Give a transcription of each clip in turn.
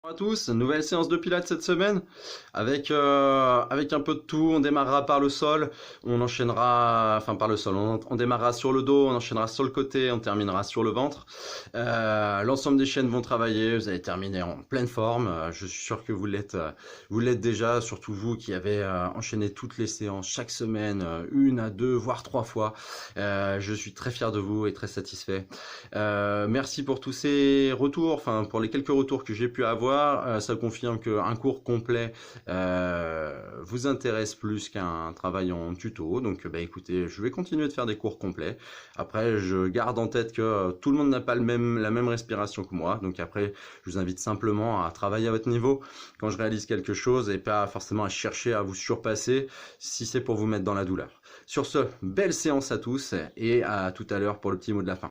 Bonjour à tous, nouvelle séance de pilates cette semaine avec un peu de tout. On démarrera par le sol, on enchaînera, enfin par le sol, on démarrera sur le dos, on enchaînera sur le côté, on terminera sur le ventre. L'ensemble des chaînes vont travailler, vous allez terminer en pleine forme. Je suis sûr que vous l'êtes déjà, surtout vous qui avez enchaîné toutes les séances chaque semaine, une à deux, voire trois fois. Je suis très fier de vous et très satisfait. Merci pour tous ces retours, enfin pour les quelques retours que j'ai pu avoir. Ça confirme qu'un cours complet vous intéresse plus qu'un travail en tuto. Donc écoutez, je vais continuer de faire des cours complets. Après, je garde en tête que tout le monde n'a pas la même respiration que moi. Donc après, je vous invite simplement à travailler à votre niveau quand je réalise quelque chose et pas forcément à chercher à vous surpasser si c'est pour vous mettre dans la douleur. Sur ce, belle séance à tous et à tout à l'heure pour le petit mot de la fin.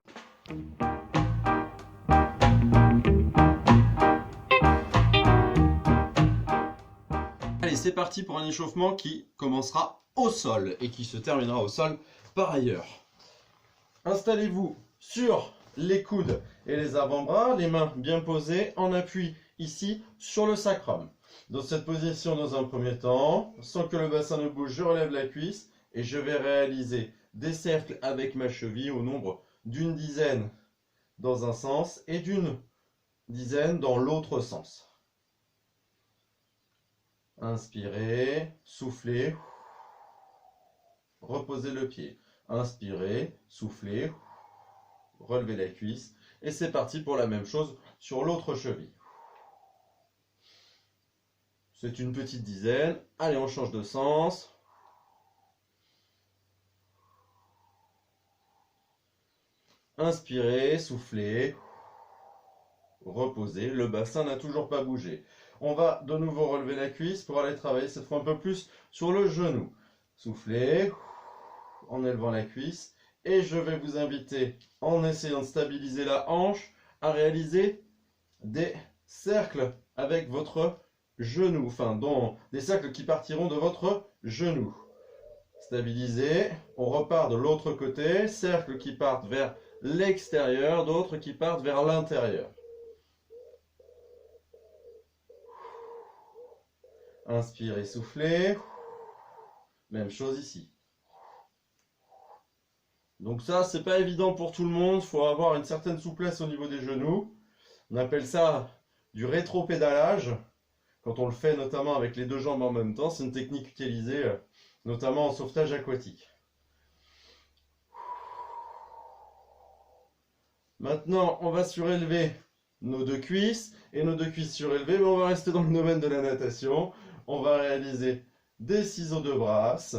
Allez, c'est parti pour un échauffement qui commencera au sol et qui se terminera au sol par ailleurs. Installez-vous sur les coudes et les avant-bras, les mains bien posées en appui ici sur le sacrum. Dans cette position, dans un premier temps, sans que le bassin ne bouge, je relève la cuisse et je vais réaliser des cercles avec ma cheville au nombre d'une dizaine dans un sens et d'une dizaine dans l'autre sens. Inspirez, soufflez, reposez le pied. Inspirez, soufflez, relevez la cuisse. Et c'est parti pour la même chose sur l'autre cheville. C'est une petite dizaine. Allez, on change de sens. Inspirez, soufflez, reposez. Le bassin n'a toujours pas bougé. On va de nouveau relever la cuisse pour aller travailler cette fois un peu plus sur le genou. Soufflez en élevant la cuisse. Et je vais vous inviter, en essayant de stabiliser la hanche, à réaliser des cercles avec votre genou. Enfin, des cercles qui partiront de votre genou. Stabilisez. On repart de l'autre côté. Cercles qui partent vers l'extérieur, d'autres qui partent vers l'intérieur. Inspirez, soufflez. Même chose ici. Donc ça, c'est pas évident pour tout le monde. Il faut avoir une certaine souplesse au niveau des genoux. On appelle ça du rétro-pédalage. Quand on le fait notamment avec les deux jambes en même temps, c'est une technique utilisée notamment en sauvetage aquatique. Maintenant, on va surélever nos deux cuisses. Et nos deux cuisses surélevées, mais on va rester dans le domaine de la natation. On va réaliser des ciseaux de brasse.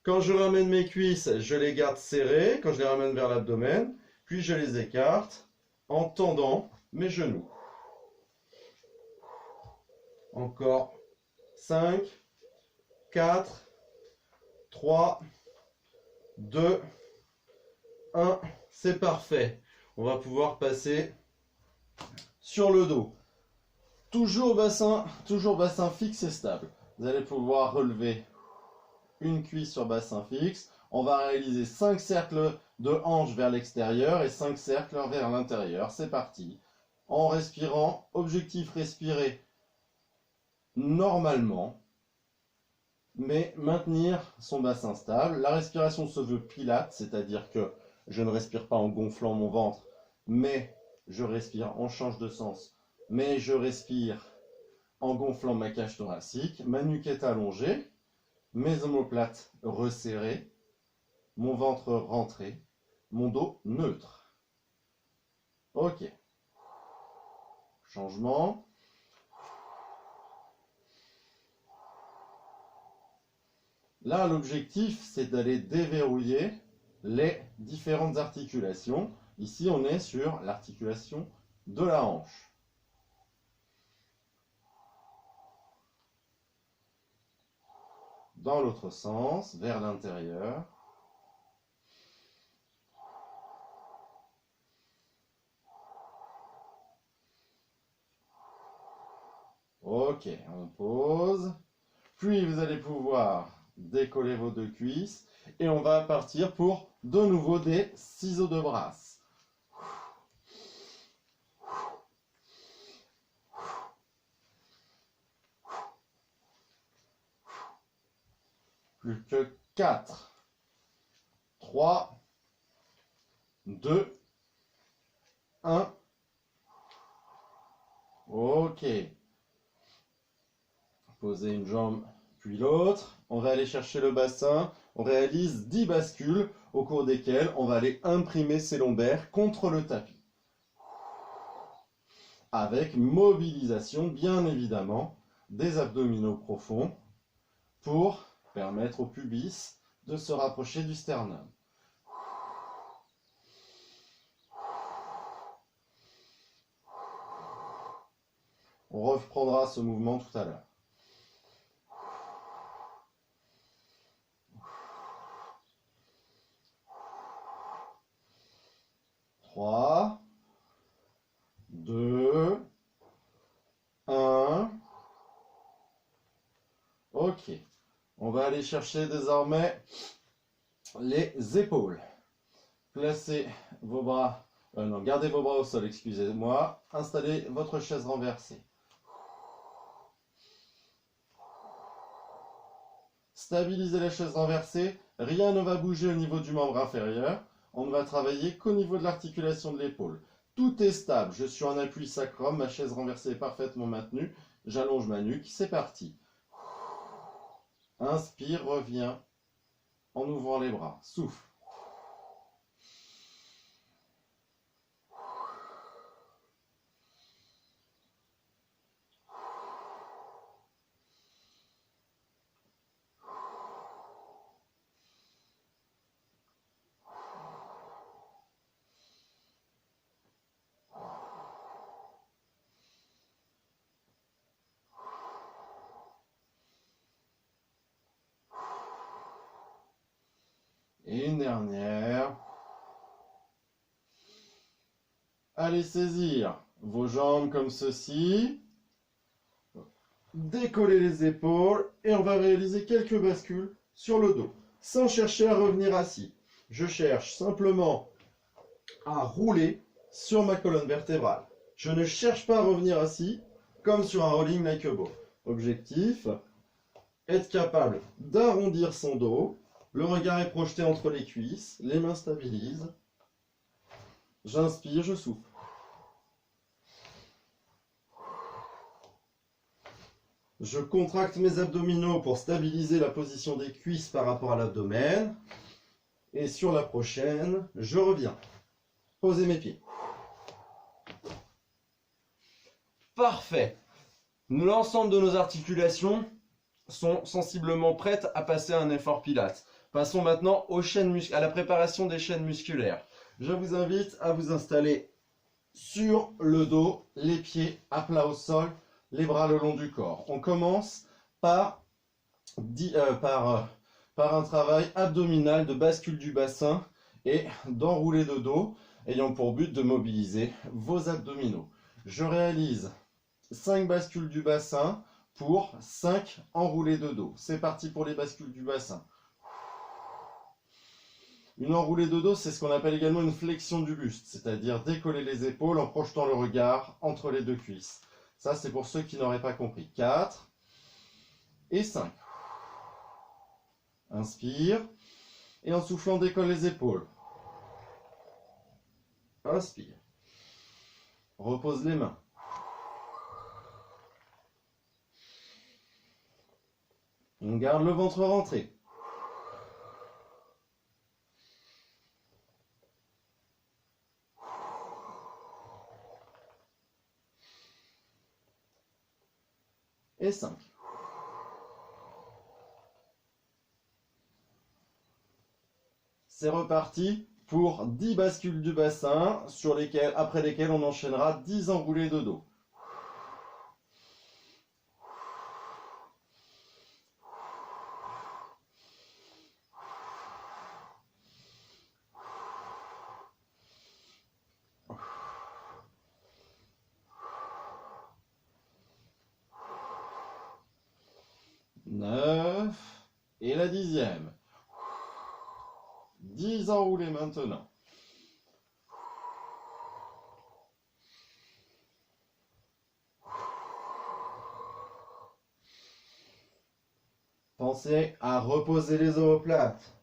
Quand je ramène mes cuisses, je les garde serrées. Quand je les ramène vers l'abdomen, puis je les écarte en tendant mes genoux. Encore 5, 4, 3, 2, 1. C'est parfait. On va pouvoir passer sur le dos. Toujours bassin fixe et stable. Vous allez pouvoir relever une cuisse sur bassin fixe. On va réaliser 5 cercles de hanches vers l'extérieur et 5 cercles vers l'intérieur. C'est parti. En respirant, objectif respirer normalement, mais maintenir son bassin stable. La respiration se veut pilate, c'est-à-dire que je ne respire pas en gonflant mon ventre, mais je respire, on change de sens, mais je respire en gonflant ma cage thoracique, ma nuque est allongée, mes omoplates resserrées, mon ventre rentré, mon dos neutre. Ok. Changement. Là, l'objectif, c'est d'aller déverrouiller les différentes articulations. Ici, on est sur l'articulation de la hanche. Dans l'autre sens, vers l'intérieur. Ok, on pose. Puis vous allez pouvoir décoller vos deux cuisses. Et on va partir pour de nouveau des ciseaux de brasse. Plus que 4, 3, 2, 1. Ok. Posez une jambe puis l'autre. On va aller chercher le bassin. On réalise 10 bascules au cours desquelles on va aller imprimer ses lombaires contre le tapis. Avec mobilisation, bien évidemment, des abdominaux profonds pour permettre au pubis de se rapprocher du sternum. On reprendra ce mouvement tout à l'heure. Trois, 2, 1. Ok. On va aller chercher désormais les épaules. Placez vos bras, non, gardez vos bras au sol, excusez-moi. Installez votre chaise renversée. Stabilisez la chaise renversée. Rien ne va bouger au niveau du membre inférieur. On ne va travailler qu'au niveau de l'articulation de l'épaule. Tout est stable. Je suis en appui sacrum. Ma chaise renversée est parfaitement maintenue. J'allonge ma nuque. C'est parti. Inspire, reviens en ouvrant les bras. Souffle. Et une dernière. Allez saisir vos jambes comme ceci. Décoller les épaules et on va réaliser quelques bascules sur le dos, sans chercher à revenir assis. Je cherche simplement à rouler sur ma colonne vertébrale. Je ne cherche pas à revenir assis comme sur un rolling like a ball. Objectif, être capable d'arrondir son dos. Le regard est projeté entre les cuisses, les mains stabilisent. J'inspire, je souffle. Je contracte mes abdominaux pour stabiliser la position des cuisses par rapport à l'abdomen. Et sur la prochaine, je reviens. Posez mes pieds. Parfait. L'ensemble de nos articulations sont sensiblement prêtes à passer à un effort pilates. Passons maintenant à la préparation des chaînes musculaires. Je vous invite à vous installer sur le dos, les pieds à plat au sol, les bras le long du corps. On commence par un travail abdominal de bascule du bassin et d'enrouler de dos, ayant pour but de mobiliser vos abdominaux. Je réalise 5 bascules du bassin pour 5 enroulés de dos. C'est parti pour les bascules du bassin. Une enroulée de dos, c'est ce qu'on appelle également une flexion du buste, c'est-à-dire décoller les épaules en projetant le regard entre les deux cuisses. Ça, c'est pour ceux qui n'auraient pas compris. 4 et 5. Inspire. Et en soufflant, décolle les épaules. Inspire. Repose les mains. On garde le ventre rentré. Et 5. C'est reparti pour 10 bascules du bassin, après lesquelles on enchaînera 10 enroulés de dos. Et la 10e. 10 enroulés maintenant. Pensez à reposer les omoplates.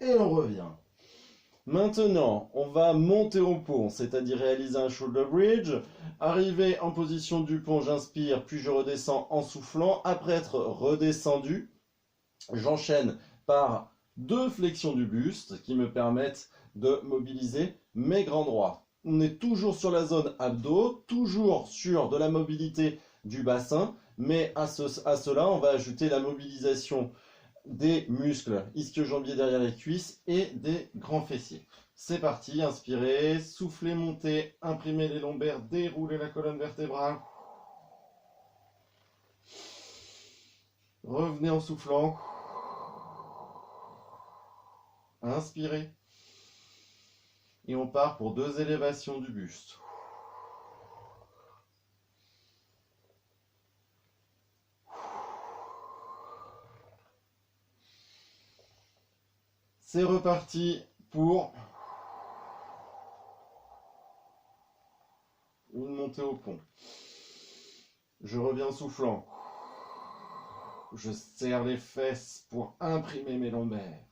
Et on revient. Maintenant, on va monter au pont, c'est-à-dire réaliser un shoulder bridge. Arriver en position du pont, j'inspire, puis je redescends en soufflant. Après être redescendu, j'enchaîne par 2 flexions du buste qui me permettent de mobiliser mes grands droits. On est toujours sur la zone abdos, toujours sur de la mobilité du bassin, mais à cela, on va ajouter la mobilisation des muscles ischio-jambiers derrière les cuisses et des grands fessiers. C'est parti, inspirez, soufflez, montez, imprimez les lombaires, déroulez la colonne vertébrale. Revenez en soufflant. Inspirez. Et on part pour 2 élévations du buste. C'est reparti pour une montée au pont. Je reviens en soufflant. Je serre les fesses pour imprimer mes lombaires.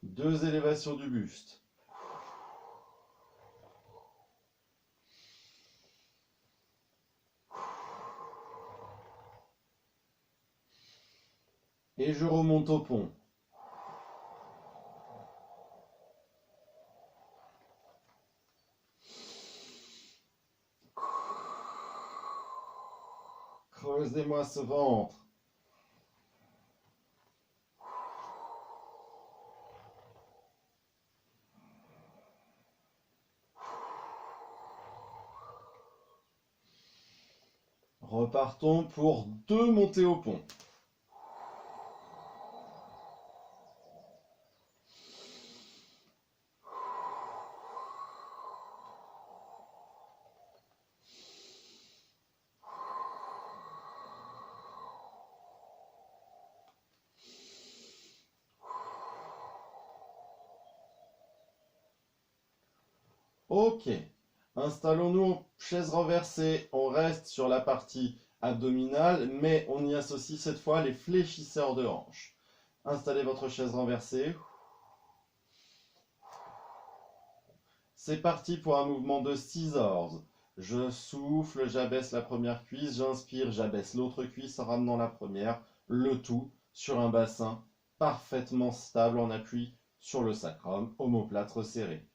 2 élévations du buste. Et je remonte au pont. Creusez-moi ce ventre. Repartons pour 2 montées au pont. Ok, installons-nous en chaise renversée. On reste sur la partie abdominale, mais on y associe cette fois les fléchisseurs de hanches. Installez votre chaise renversée. C'est parti pour un mouvement de scissors. Je souffle, j'abaisse la première cuisse, j'inspire, j'abaisse l'autre cuisse en ramenant la première. Le tout sur un bassin parfaitement stable en appui sur le sacrum, omoplate resserré.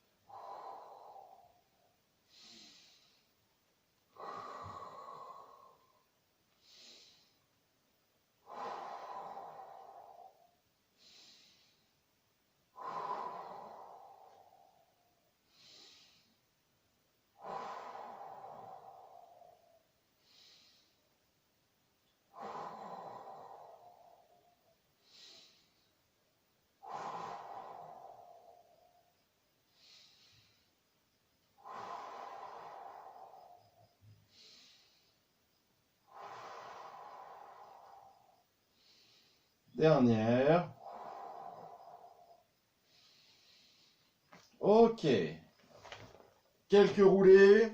Dernière. Ok. Quelques roulées.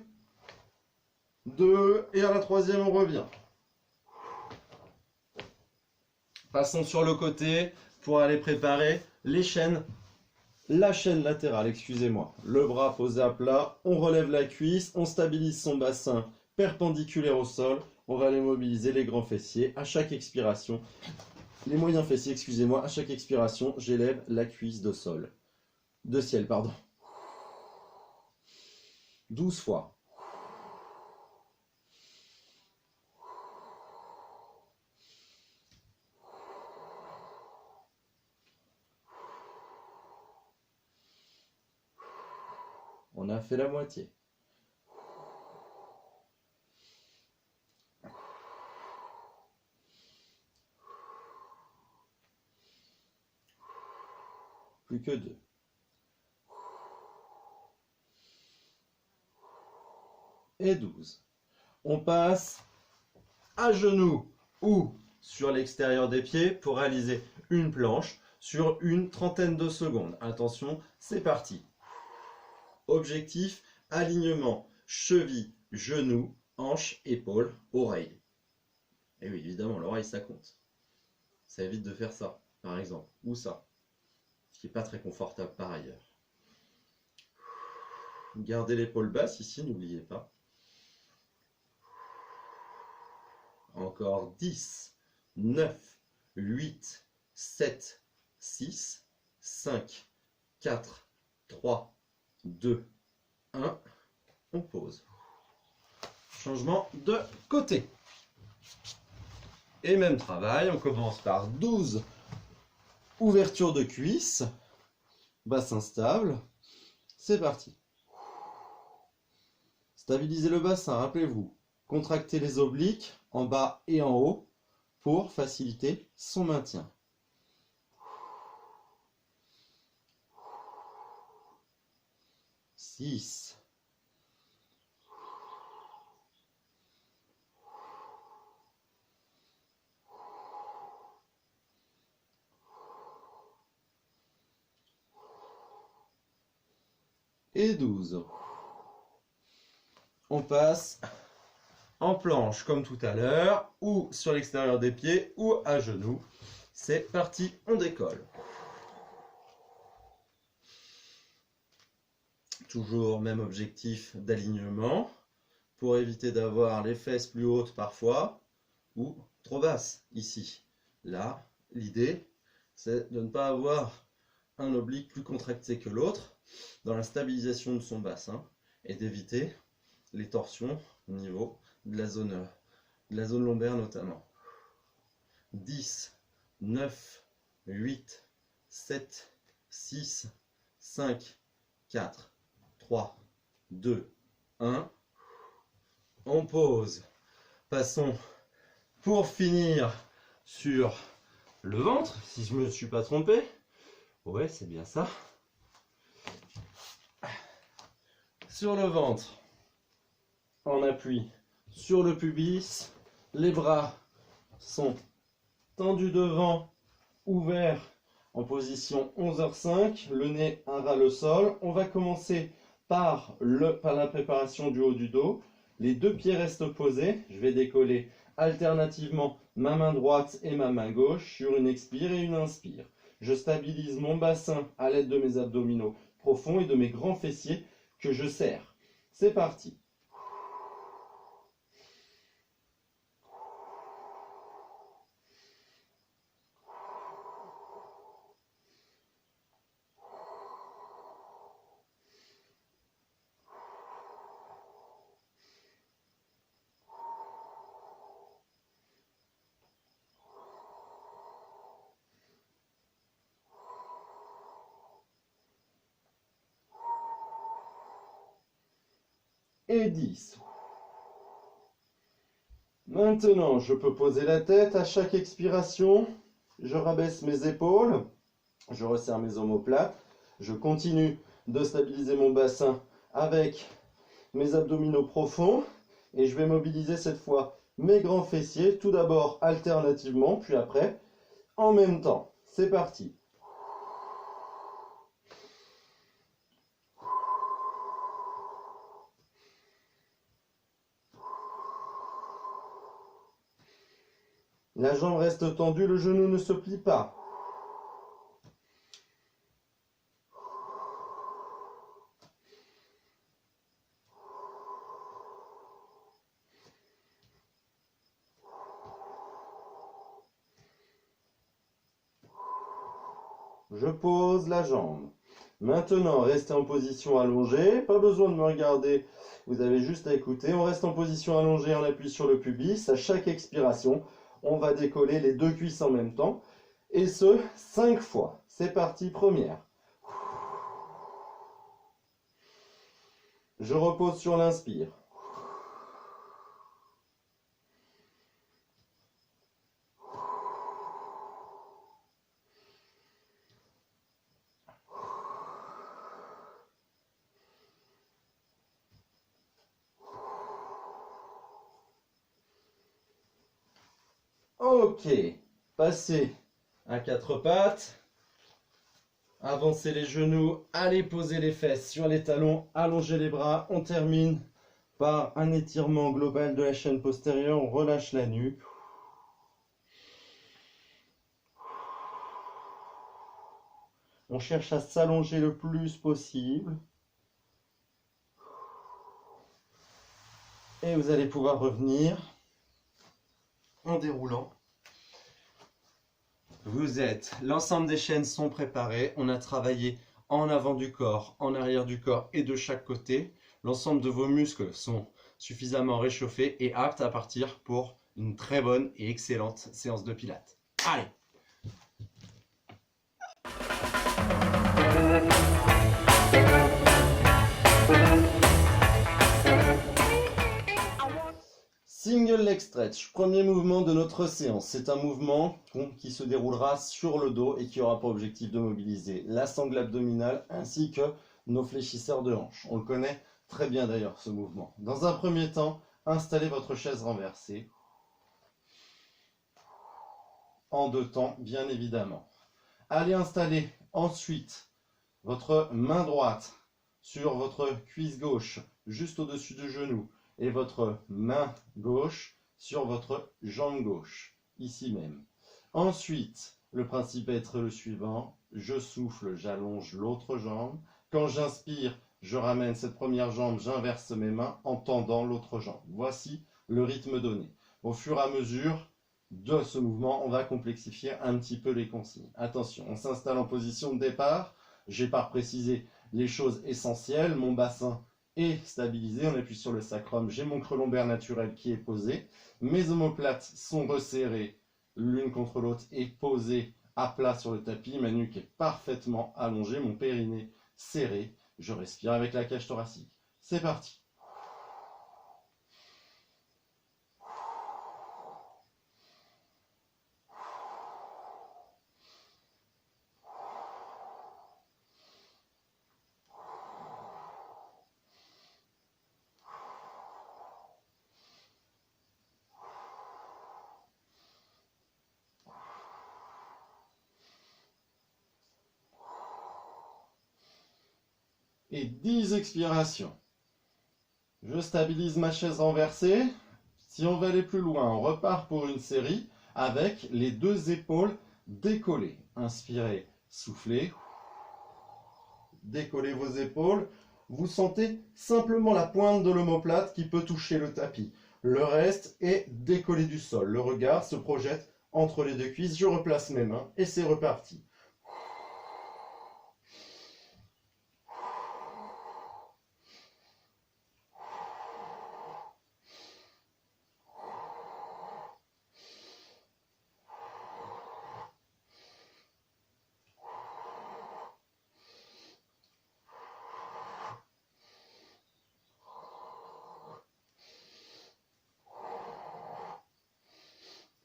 2. Et à la troisième, on revient. Passons sur le côté pour aller préparer les chaînes. La chaîne latérale, excusez-moi. Le bras posé à plat. On relève la cuisse. On stabilise son bassin perpendiculaire au sol. On va aller mobiliser les grands fessiers à chaque expiration. Les moyens fessiers, excusez-moi. À chaque expiration, j'élève la cuisse de sol. De ciel, pardon. 12 fois. On a fait la moitié. Plus que 2. et 12. On passe à genoux ou sur l'extérieur des pieds pour réaliser une planche sur une trentaine de secondes. Attention, c'est parti. Objectif, alignement, cheville, genou, hanche, épaule, oreille. Et oui, évidemment, l'oreille, ça compte. Ça évite de faire ça, par exemple, ou ça, ce qui n'est pas très confortable par ailleurs. Gardez l'épaule basse ici, n'oubliez pas. Encore 10, 9, 8, 7, 6, 5, 4, 3, 2, 1. On pose. Changement de côté. Et même travail, on commence par 12 ouvertures de cuisses, bassin stable. C'est parti. Stabilisez le bassin, rappelez-vous. Contractez les obliques en bas et en haut pour faciliter son maintien. Six. Et 12. On passe en planche comme tout à l'heure, ou sur l'extérieur des pieds, ou à genoux. C'est parti, on décolle. Toujours même objectif d'alignement, pour éviter d'avoir les fesses plus hautes parfois, ou trop basses ici. Là, l'idée, c'est de ne pas avoir un oblique plus contracté que l'autre dans la stabilisation de son bassin et d'éviter les torsions au niveau de la zone lombaire notamment. 10, 9, 8, 7, 6, 5, 4, 3, 2, 1. On pose. Passons pour finir sur le ventre, si je ne me suis pas trompé. Ouais, c'est bien ça. Sur le ventre, on appuie sur le pubis, les bras sont tendus devant, ouverts en position 11h05, le nez un ras le sol. On va commencer par la préparation du haut du dos. Les deux pieds restent posés. Je vais décoller alternativement ma main droite et ma main gauche sur une expire et une inspire. Je stabilise mon bassin à l'aide de mes abdominaux profonds et de mes grands fessiers que je serre. C'est parti. Et 10. Maintenant, je peux poser la tête à chaque expiration. Je rabaisse mes épaules. Je resserre mes omoplates. Je continue de stabiliser mon bassin avec mes abdominaux profonds. Et je vais mobiliser cette fois mes grands fessiers. Tout d'abord alternativement, puis après en même temps. C'est parti. La jambe reste tendue, le genou ne se plie pas. Je pose la jambe. Maintenant, restez en position allongée. Pas besoin de me regarder, vous avez juste à écouter. On reste en position allongée, on appuie sur le pubis. À chaque expiration, on va décoller les deux cuisses en même temps. Et ce, 5 fois. C'est parti, première. Je repose sur l'inspire. Ok, passez à quatre pattes. Avancez les genoux, allez poser les fesses sur les talons, allongez les bras. On termine par un étirement global de la chaîne postérieure. On relâche la nuque. On cherche à s'allonger le plus possible. Et vous allez pouvoir revenir en déroulant. Vous êtes, l'ensemble des chaînes sont préparées. On a travaillé en avant du corps, en arrière du corps et de chaque côté. L'ensemble de vos muscles sont suffisamment réchauffés et aptes à partir pour une très bonne et excellente séance de pilates. Allez! Single leg stretch, premier mouvement de notre séance. C'est un mouvement qui se déroulera sur le dos et qui aura pour objectif de mobiliser la sangle abdominale ainsi que nos fléchisseurs de hanches. On le connaît très bien d'ailleurs ce mouvement. Dans un premier temps, installez votre chaise renversée. En deux temps, bien évidemment. Allez installer ensuite votre main droite sur votre cuisse gauche, juste au-dessus du genou, et votre main gauche sur votre jambe gauche, ici même. Ensuite, le principe va être le suivant. Je souffle, j'allonge l'autre jambe. Quand j'inspire, je ramène cette première jambe, j'inverse mes mains en tendant l'autre jambe. Voici le rythme donné. Au fur et à mesure de ce mouvement, on va complexifier un petit peu les consignes. Attention, on s'installe en position de départ. J'ai pas précisé les choses essentielles. Mon bassin est stabilisé, on appuie sur le sacrum, j'ai mon creux lombaire naturel qui est posé, mes omoplates sont resserrées l'une contre l'autre et posées à plat sur le tapis, ma nuque est parfaitement allongée, mon périnée serré, je respire avec la cage thoracique. C'est parti. Et 10 expirations. Je stabilise ma chaise renversée. Si on veut aller plus loin, on repart pour une série avec les deux épaules décollées. Inspirez, soufflez. Décollez vos épaules. Vous sentez simplement la pointe de l'omoplate qui peut toucher le tapis. Le reste est décollé du sol. Le regard se projette entre les deux cuisses. Je replace mes mains et c'est reparti.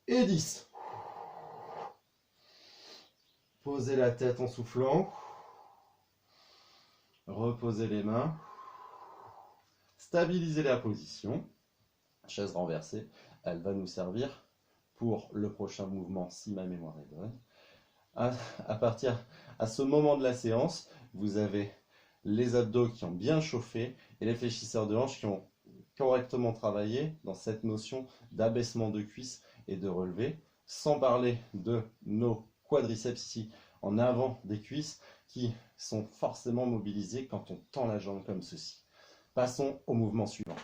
Et 10. Posez la tête en soufflant. Reposez les mains. Stabilisez la position. Chaise renversée, elle va nous servir pour le prochain mouvement si ma mémoire est bonne. À partir à ce moment de la séance, vous avez les abdos qui ont bien chauffé et les fléchisseurs de hanches qui ont correctement travaillé dans cette notion d'abaissement de cuisses et de relevé, sans parler de nos quadriceps ici en avant des cuisses qui sont forcément mobilisés quand on tend la jambe comme ceci. Passons au mouvement suivant.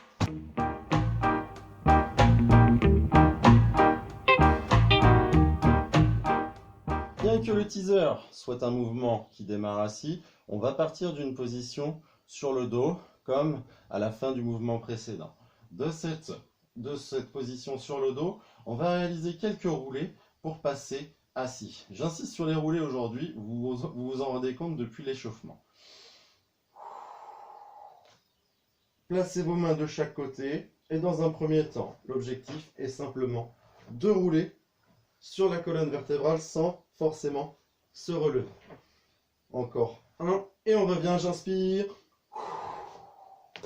Bien que le teaser soit un mouvement qui démarre assis, on va partir d'une position sur le dos comme à la fin du mouvement précédent. De cette position sur le dos, on va réaliser quelques roulés pour passer assis. J'insiste sur les roulés aujourd'hui, vous vous en rendez compte depuis l'échauffement. Placez vos mains de chaque côté et dans un premier temps, l'objectif est simplement de rouler sur la colonne vertébrale sans forcément se relever. Encore un et on revient, j'inspire.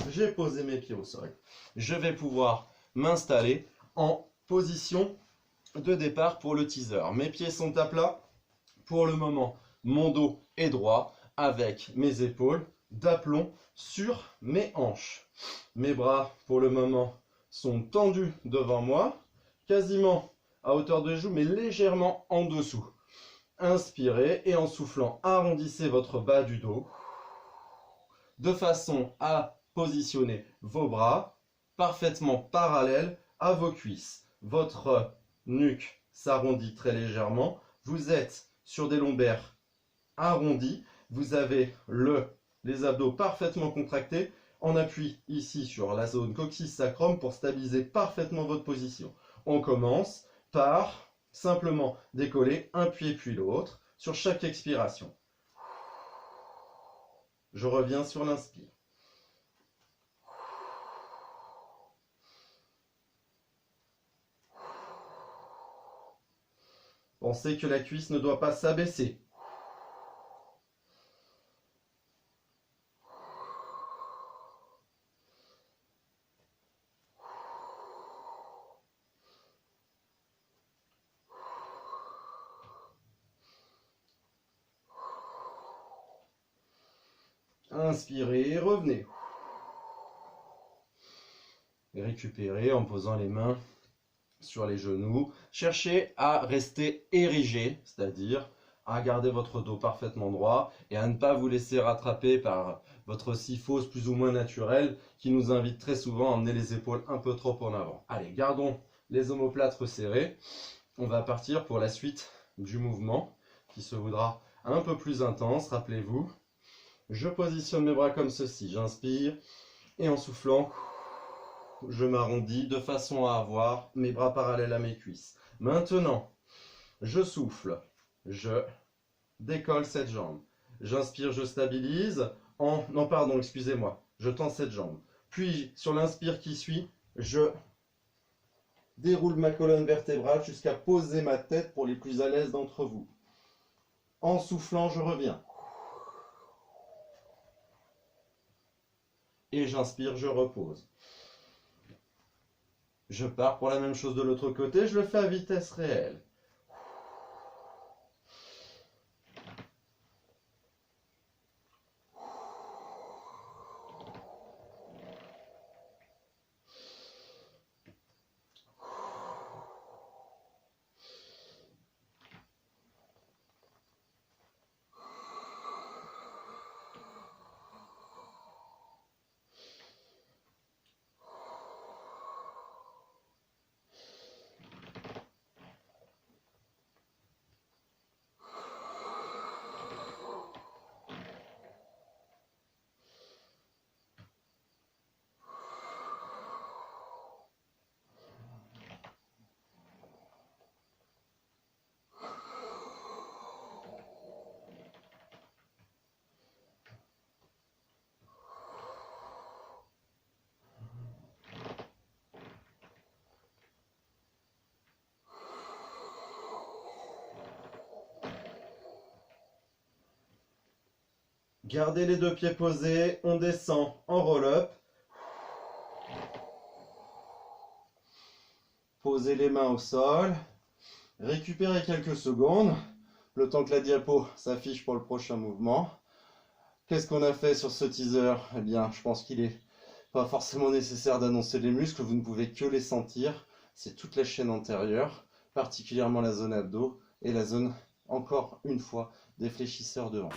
J'ai posé mes pieds au sol. Je vais pouvoir m'installer en position de départ pour le teaser. Mes pieds sont à plat. Pour le moment, mon dos est droit avec mes épaules d'aplomb sur mes hanches. Mes bras, pour le moment, sont tendus devant moi, quasiment à hauteur de joue, mais légèrement en dessous. Inspirez et en soufflant, arrondissez votre bas du dos de façon à positionner vos bras parfaitement parallèles à vos cuisses. Votre nuque s'arrondit très légèrement. Vous êtes sur des lombaires arrondis. Vous avez les abdos parfaitement contractés. En appui ici sur la zone coccyx-sacrum pour stabiliser parfaitement votre position. On commence par simplement décoller un pied puis l'autre sur chaque expiration. Je reviens sur l'inspire. Pensez que la cuisse ne doit pas s'abaisser. Inspirez et revenez. Et récupérez en posant les mains sur les genoux. Cherchez à rester érigé, c'est-à-dire à garder votre dos parfaitement droit et à ne pas vous laisser rattraper par votre syphose plus ou moins naturelle qui nous invite très souvent à emmener les épaules un peu trop en avant. Allez, gardons les omoplates resserrés. On va partir pour la suite du mouvement qui se voudra un peu plus intense, rappelez-vous. Je positionne mes bras comme ceci, j'inspire et en soufflant, je m'arrondis de façon à avoir mes bras parallèles à mes cuisses. Maintenant, je souffle, je décolle cette jambe. J'inspire, je stabilise. Non, pardon, excusez-moi, je tends cette jambe. Puis, sur l'inspire qui suit, je déroule ma colonne vertébrale jusqu'à poser ma tête pour les plus à l'aise d'entre vous. En soufflant, je reviens. Et j'inspire, je repose. Je pars pour la même chose de l'autre côté, je le fais à vitesse réelle. Gardez les deux pieds posés, on descend en roll-up. Posez les mains au sol. Récupérez quelques secondes, le temps que la diapo s'affiche pour le prochain mouvement. Qu'est-ce qu'on a fait sur ce teaser? Eh bien, je pense qu'il n'est pas forcément nécessaire d'annoncer les muscles, vous ne pouvez que les sentir. C'est toute la chaîne antérieure, particulièrement la zone abdos et la zone, encore une fois, des fléchisseurs de hanches.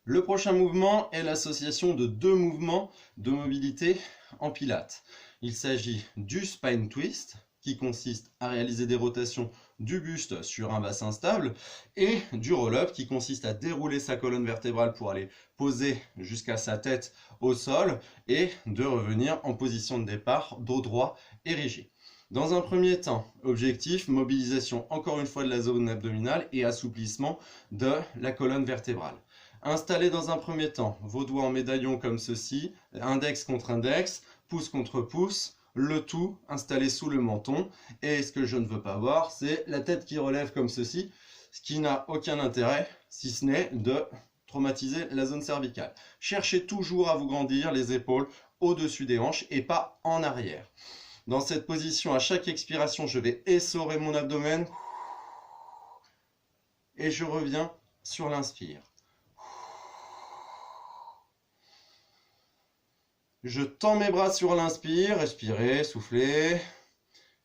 Le prochain mouvement est l'association de deux mouvements de mobilité en pilates. Il s'agit du spine twist, qui consiste à réaliser des rotations du buste sur un bassin stable, et du roll-up, qui consiste à dérouler sa colonne vertébrale pour aller poser jusqu'à sa tête au sol, et de revenir en position de départ, dos droit érigé. Dans un premier temps, objectif, mobilisation encore une fois de la zone abdominale et assouplissement de la colonne vertébrale. Installez dans un premier temps vos doigts en médaillon comme ceci, index contre index, pouce contre pouce, le tout installé sous le menton. Et ce que je ne veux pas voir, c'est la tête qui relève comme ceci, ce qui n'a aucun intérêt, si ce n'est de traumatiser la zone cervicale. Cherchez toujours à vous grandir les épaules au-dessus des hanches et pas en arrière. Dans cette position, à chaque expiration, je vais essorer mon abdomen et je reviens sur l'inspire. Je tends mes bras sur l'inspire, respirez, soufflez.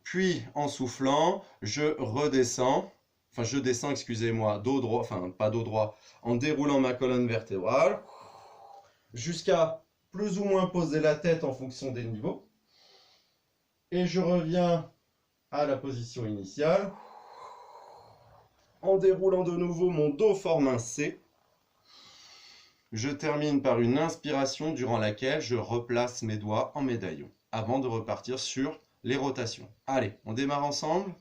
Puis en soufflant, je redescends. Enfin, je descends, excusez-moi, dos droit, enfin pas dos droit, en déroulant ma colonne vertébrale jusqu'à plus ou moins poser la tête en fonction des niveaux. Et je reviens à la position initiale en déroulant de nouveau mon dos forme un C. Je termine par une inspiration durant laquelle je replace mes doigts en médaillon avant de repartir sur les rotations. Allez, on démarre ensemble.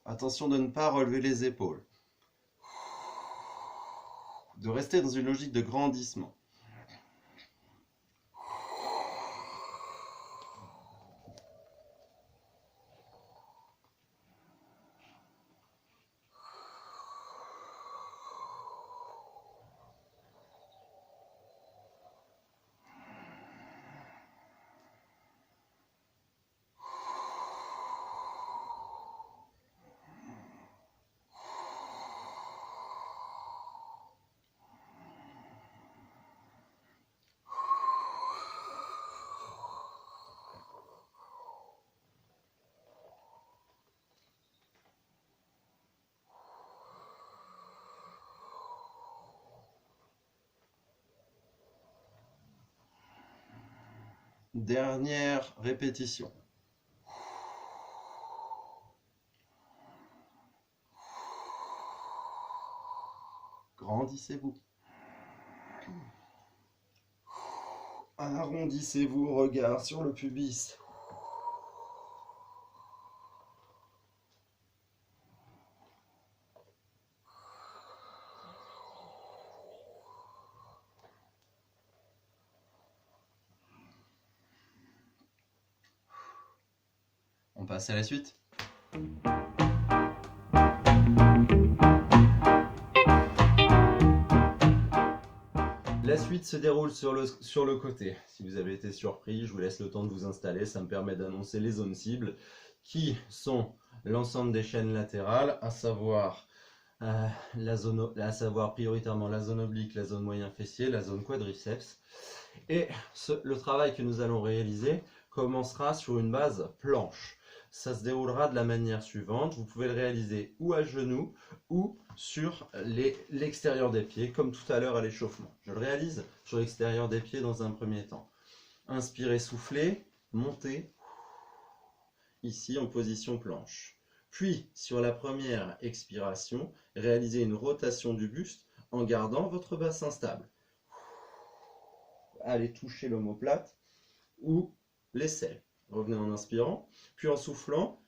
Attention de ne pas relever les épaules. De rester dans une logique de grandissement. Dernière répétition. Grandissez-vous. Arrondissez-vous, regard sur le pubis. On passe à la suite. La suite se déroule sur le côté. Si vous avez été surpris, je vous laisse le temps de vous installer. Ça me permet d'annoncer les zones cibles qui sont l'ensemble des chaînes latérales, à savoir prioritairement la zone oblique, la zone moyen fessier, la zone quadriceps. Et le travail que nous allons réaliser commencera sur une base planche. Ça se déroulera de la manière suivante. Vous pouvez le réaliser ou à genoux ou sur l'extérieur des pieds, comme tout à l'heure à l'échauffement. Je le réalise sur l'extérieur des pieds dans un premier temps. Inspirez, soufflez, montez, ici en position planche. Puis, sur la première expiration, réalisez une rotation du buste en gardant votre bassin stable. Allez toucher l'omoplate ou l'aisselle. Revenez en inspirant, puis en soufflant,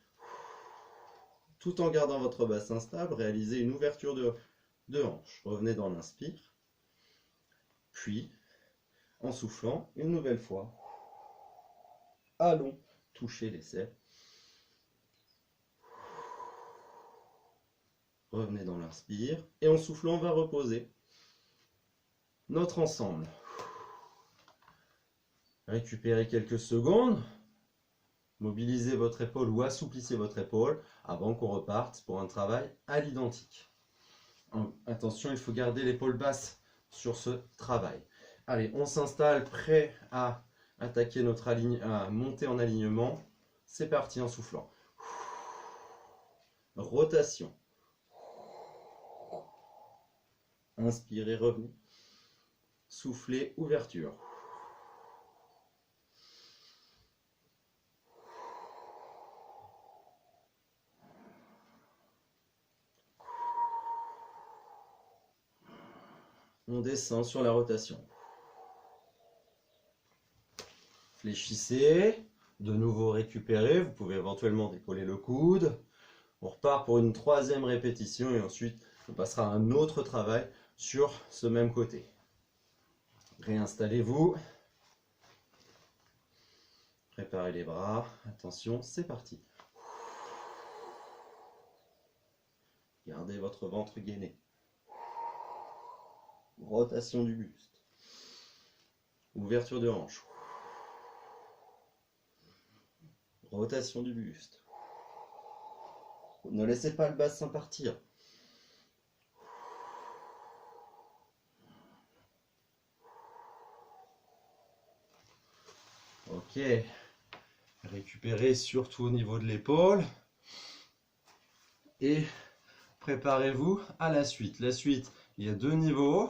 tout en gardant votre bassin stable, réalisez une ouverture de hanche. Revenez dans l'inspire, puis en soufflant, une nouvelle fois, allons toucher l'aisselle. Revenez dans l'inspire, et en soufflant, on va reposer notre ensemble. Récupérez quelques secondes. Mobilisez votre épaule ou assouplissez votre épaule avant qu'on reparte pour un travail à l'identique. Attention, il faut garder l'épaule basse sur ce travail. Allez, on s'installe prêt à attaquer à monter en alignement. C'est parti en soufflant. Rotation. Inspirez, revenez. Soufflez, ouverture. On descend sur la rotation. Fléchissez. De nouveau récupérez. Vous pouvez éventuellement décoller le coude. On repart pour une troisième répétition et ensuite on passera à un autre travail sur ce même côté. Réinstallez-vous. Préparez les bras. Attention, c'est parti. Gardez votre ventre gainé. Rotation du buste. Ouverture de hanche. Rotation du buste. Ne laissez pas le bassin partir. Ok. Récupérez surtout au niveau de l'épaule. Et préparez-vous à la suite. La suite, il y a deux niveaux.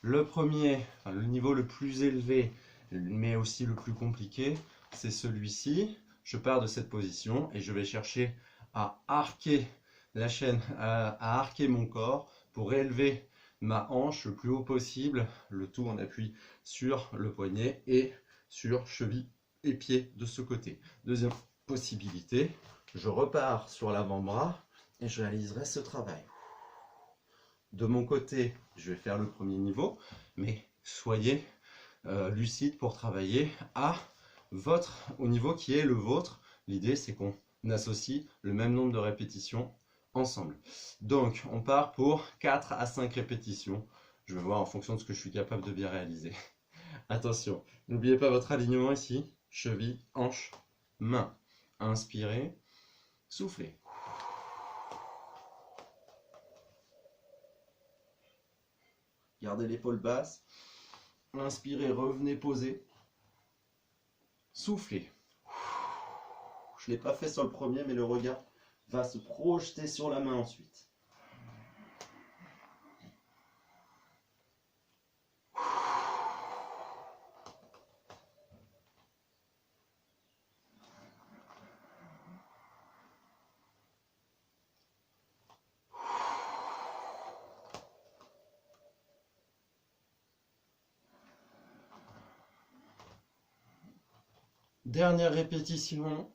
Le premier, enfin, le niveau le plus élevé, mais aussi le plus compliqué, c'est celui-ci. Je pars de cette position et je vais chercher à arquer la chaîne, à arquer mon corps pour élever ma hanche le plus haut possible, le tout en appui sur le poignet et sur cheville et pied de ce côté. Deuxième possibilité, je repars sur l'avant-bras et je réaliserai ce travail. De mon côté, je vais faire le premier niveau, mais soyez lucide pour travailler au niveau qui est le vôtre. L'idée, c'est qu'on associe le même nombre de répétitions ensemble. Donc, on part pour 4 à 5 répétitions. Je vais voir en fonction de ce que je suis capable de bien réaliser. Attention, n'oubliez pas votre alignement ici. Cheville, hanche, main. Inspirez, soufflez. Gardez l'épaule basse. Inspirez, revenez poser. Soufflez. Je ne l'ai pas fait sur le premier, mais le regard va se projeter sur la main ensuite. Dernière répétition.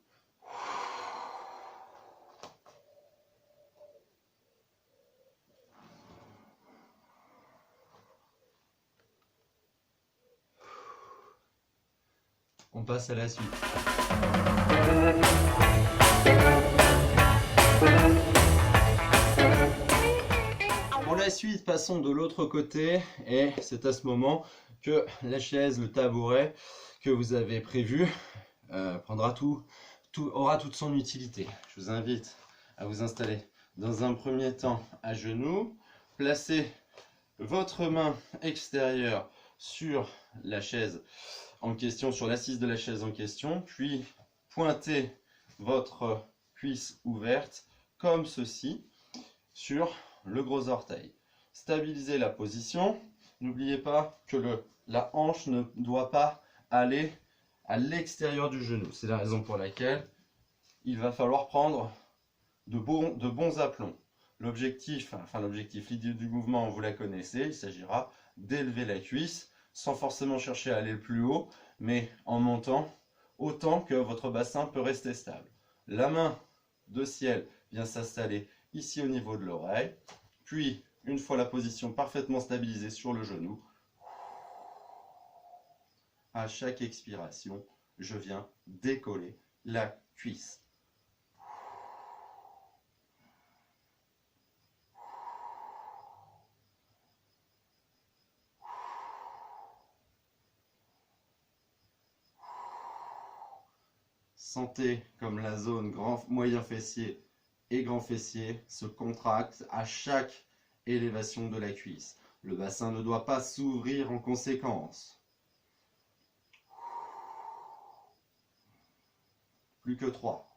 On passe à la suite. Pour la suite, passons de l'autre côté et c'est à ce moment que la chaise, le tabouret que vous avez prévu aura toute son utilité. Je vous invite à vous installer dans un premier temps à genoux. Placez votre main extérieure sur la chaise en question, sur l'assise de la chaise en question, puis pointez votre cuisse ouverte comme ceci sur le gros orteil. Stabilisez la position. N'oubliez pas que la hanche ne doit pas aller à l'extérieur du genou. C'est la raison pour laquelle il va falloir prendre de bons aplombs. L'objectif, l'idée du mouvement, vous la connaissez, il s'agira d'élever la cuisse sans forcément chercher à aller plus haut, mais en montant autant que votre bassin peut rester stable. La main de ciel vient s'installer ici au niveau de l'oreille, puis une fois la position parfaitement stabilisée sur le genou, à chaque expiration, je viens décoller la cuisse. Sentez comme la zone moyen fessier et grand fessier se contracte à chaque élévation de la cuisse. Le bassin ne doit pas s'ouvrir en conséquence. Plus que 3.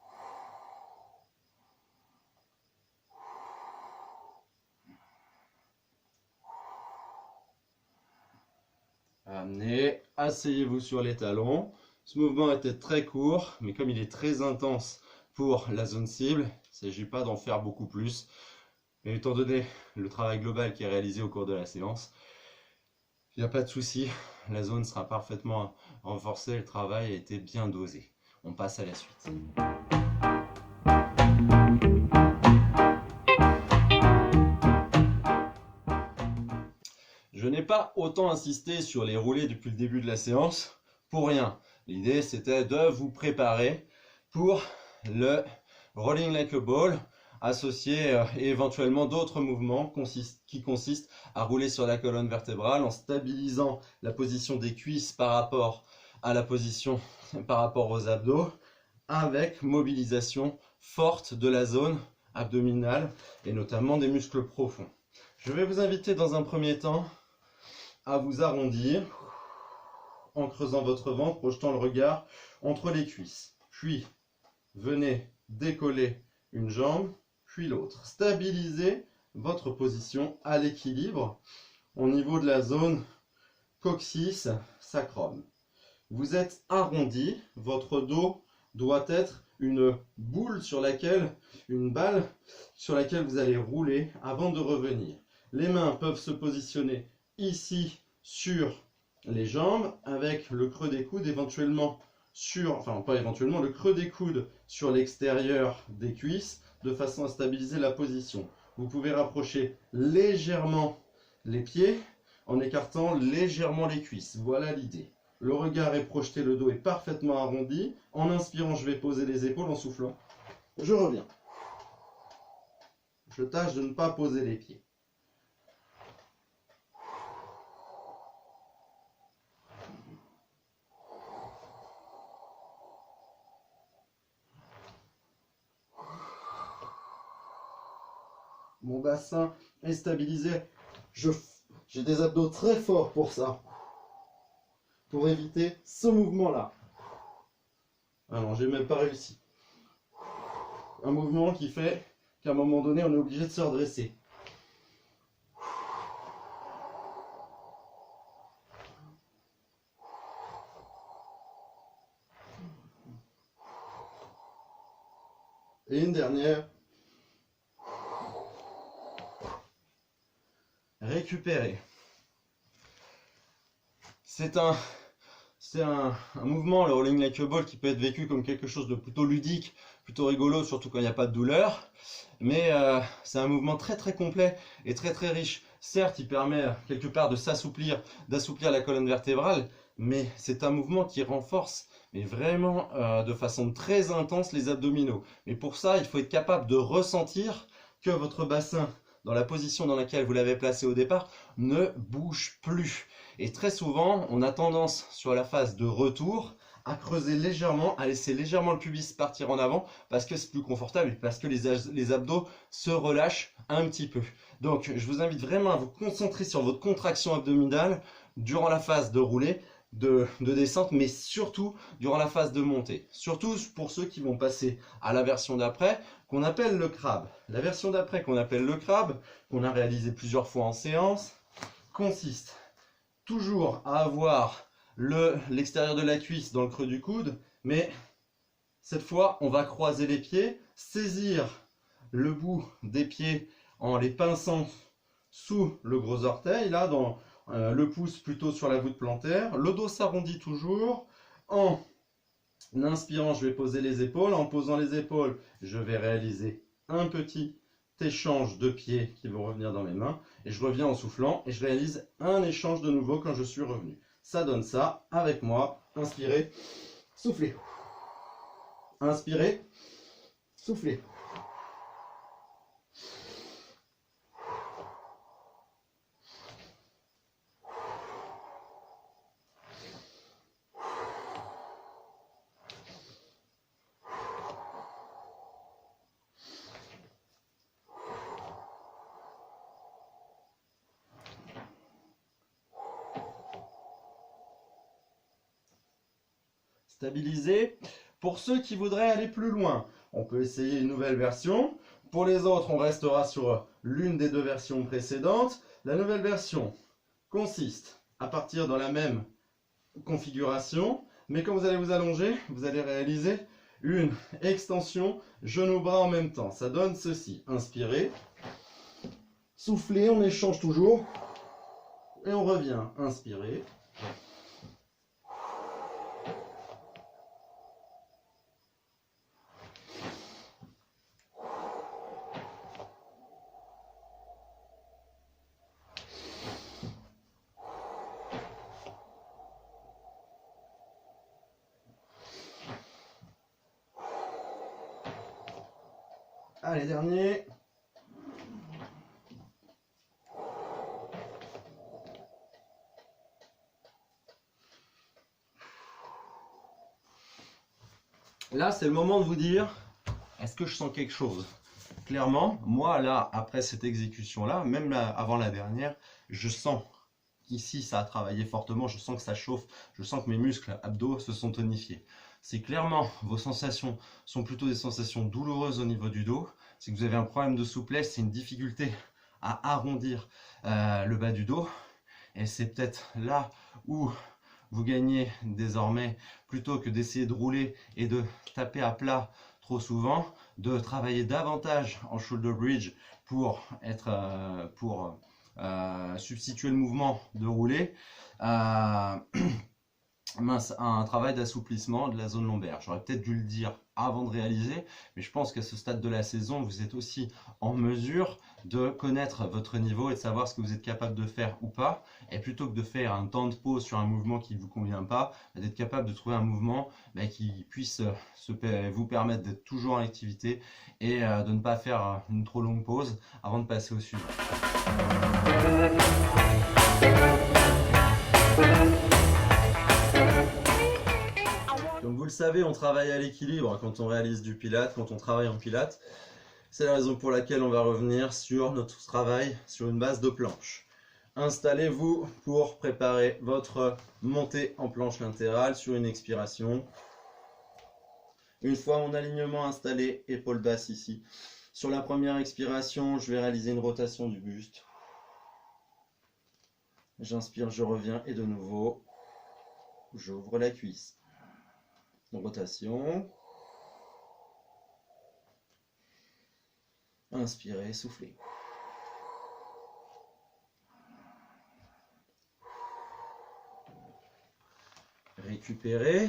Amenez, asseyez-vous sur les talons. Ce mouvement était très court, mais comme il est très intense pour la zone cible, il ne s'agit pas d'en faire beaucoup plus. Mais étant donné le travail global qui est réalisé au cours de la séance, Il n'y a pas de souci, la zone sera parfaitement renforcée, le travail a été bien dosé. On passe à la suite. Je n'ai pas autant insisté sur les roulés depuis le début de la séance pour rien. L'idée c'était de vous préparer pour le rolling like a ball, associé et éventuellement d'autres mouvements qui consistent à rouler sur la colonne vertébrale en stabilisant la position des cuisses par rapport à la position par rapport aux abdos, avec mobilisation forte de la zone abdominale et notamment des muscles profonds. Je vais vous inviter dans un premier temps à vous arrondir en creusant votre ventre, projetant le regard entre les cuisses. Puis, venez décoller une jambe, puis l'autre. Stabilisez votre position à l'équilibre au niveau de la zone coccyx sacrum. Vous êtes arrondi, votre dos doit être une boule sur laquelle, une balle sur laquelle vous allez rouler avant de revenir. Les mains peuvent se positionner ici sur les jambes avec le creux des coudes éventuellement sur, enfin pas éventuellement, le creux des coudes sur l'extérieur des cuisses de façon à stabiliser la position. Vous pouvez rapprocher légèrement les pieds en écartant légèrement les cuisses. Voilà l'idée. Le regard est projeté, le dos est parfaitement arrondi. En inspirant, je vais poser les épaules, en soufflant. Je reviens. Je tâche de ne pas poser les pieds. Mon bassin est stabilisé. J'ai des abdos très forts pour ça. Pour éviter ce mouvement-là. Ah non, j'ai même pas réussi. Un mouvement qui fait qu'à un moment donné, on est obligé de se redresser. Et une dernière. Récupérer. C'est un mouvement, le rolling like a ball, qui peut être vécu comme quelque chose de plutôt ludique, plutôt rigolo, surtout quand il n'y a pas de douleur. Mais c'est un mouvement très très complet et très très riche. Certes, il permet quelque part de s'assouplir, d'assouplir la colonne vertébrale, mais c'est un mouvement qui renforce, mais vraiment de façon très intense, les abdominaux. Mais pour ça, il faut être capable de ressentir que votre bassin, dans la position dans laquelle vous l'avez placé au départ, ne bouge plus. Et très souvent, on a tendance sur la phase de retour à creuser légèrement, à laisser légèrement le pubis partir en avant parce que c'est plus confortable et parce que les abdos se relâchent un petit peu. Donc, je vous invite vraiment à vous concentrer sur votre contraction abdominale durant la phase de roulée, de descente, mais surtout durant la phase de montée. Surtout pour ceux qui vont passer à la version d'après, qu'on appelle le crabe. La version d'après qu'on appelle le crabe, qu'on a réalisé plusieurs fois en séance, consiste toujours à avoir l'extérieur de la cuisse dans le creux du coude, mais cette fois, on va croiser les pieds, saisir le bout des pieds en les pinçant sous le gros orteil, là, dans le pouce plutôt sur la voûte plantaire. Le dos s'arrondit toujours. En inspirant, je vais poser les épaules. En posant les épaules, je vais réaliser un petit échange de pieds qui vont revenir dans mes mains. Et je reviens en soufflant et je réalise un échange de nouveau quand je suis revenu. Ça donne ça avec moi. Inspirez, soufflez. Inspirez, soufflez. Stabiliser. Pour ceux qui voudraient aller plus loin, on peut essayer une nouvelle version. Pour les autres, on restera sur l'une des deux versions précédentes. La nouvelle version consiste à partir dans la même configuration, mais quand vous allez vous allonger, vous allez réaliser une extension genou-bras en même temps. Ça donne ceci. Inspirez, soufflez, on échange toujours. Et on revient, inspirez. Allez, dernier. Là, c'est le moment de vous dire, est-ce que je sens quelque chose? Clairement, moi, là, après cette exécution-là, même là, avant la dernière, je sens qu'ici, ça a travaillé fortement, je sens que ça chauffe, je sens que mes muscles abdos se sont tonifiés. Si clairement, vos sensations sont plutôt des sensations douloureuses au niveau du dos, c'est que vous avez un problème de souplesse, c'est une difficulté à arrondir le bas du dos, et c'est peut-être là où vous gagnez désormais, plutôt que d'essayer de rouler et de taper à plat trop souvent, de travailler davantage en shoulder bridge pour substituer le mouvement de rouler à un travail d'assouplissement de la zone lombaire. J'aurais peut-être dû le dire avant de réaliser, mais je pense qu'à ce stade de la saison, vous êtes aussi en mesure de connaître votre niveau et de savoir ce que vous êtes capable de faire ou pas. Et plutôt que de faire un temps de pause sur un mouvement qui ne vous convient pas, d'être capable de trouver un mouvement qui puisse vous permettre d'être toujours en activité et de ne pas faire une trop longue pause avant de passer au suivant. Comme vous le savez, on travaille à l'équilibre quand on réalise du pilates, quand on travaille en pilates. C'est la raison pour laquelle on va revenir sur notre travail sur une base de planche. Installez-vous pour préparer votre montée en planche latérale sur une expiration. Une fois mon alignement installé, épaule basse ici. Sur la première expiration, je vais réaliser une rotation du buste. J'inspire, je reviens et de nouveau, j'ouvre la cuisse. Rotation. Inspirez, soufflez. Récupérez.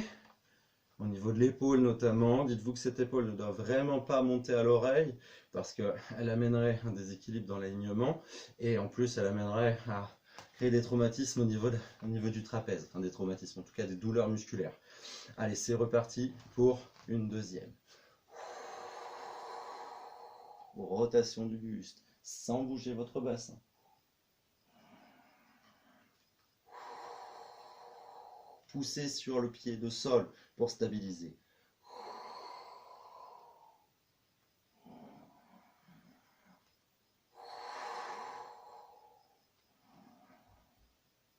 Au niveau de l'épaule notamment, dites-vous que cette épaule ne doit vraiment pas monter à l'oreille parce qu'elle amènerait un déséquilibre dans l'alignement et en plus elle amènerait à créer des traumatismes au niveau du trapèze, enfin des traumatismes, en tout cas des douleurs musculaires. Allez, c'est reparti pour une deuxième. Rotation du buste, sans bouger votre bassin. Poussez sur le pied de sol pour stabiliser.